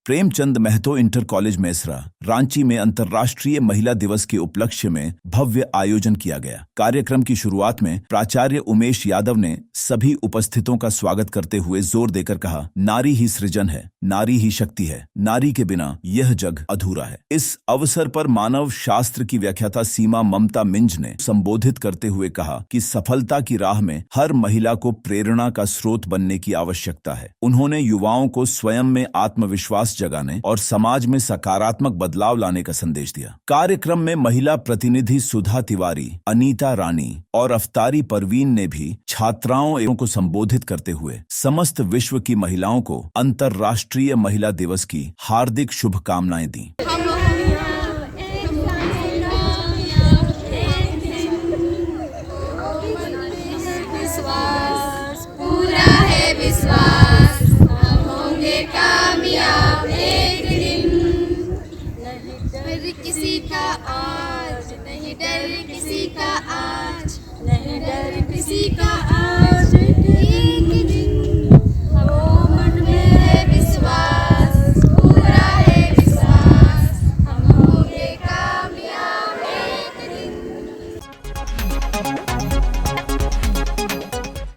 Premchand Mahato inter college Mesra Ranchi में अंतर्राष्ट्रीय महिला दिवस के उपलक्ष्य में भव्य आयोजन किया गया। कार्यक्रम की शुरुआत में प्राचार्य उमेश यादव ने सभी उपस्थितों का स्वागत करते हुए जोर देकर कहा, नारी ही सृजन है, नारी ही शक्ति है, नारी के बिना यह जग अधूरा है। इस अवसर पर मानव शास्त्र की व्याख्याता सीमा ममता मिंज ने संबोधित करते हुए कहा कि सफलता की राह में हर महिला को प्रेरणा का स्रोत बनने की आवश्यकता है। उन्होंने युवाओं को स्वयं में आत्मविश्वास जगाने और समाज में सकारात्मक बदलाव लाने का संदेश दिया। कार्यक्रम में महिला प्रतिनिधि सुधा तिवारी, अनीता रानी और अफ्तारी परवीन ने भी छात्राओं को संबोधित करते हुए समस्त विश्व की महिलाओं को अंतर्राष्ट्रीय महिला दिवस की हार्दिक शुभकामनाएं दी। पूरा है विश्वास, हम होंगे कामयाब एक दिन। नहीं डर किसी का आज, नहीं डर किसी का आज, नहीं डर किसी का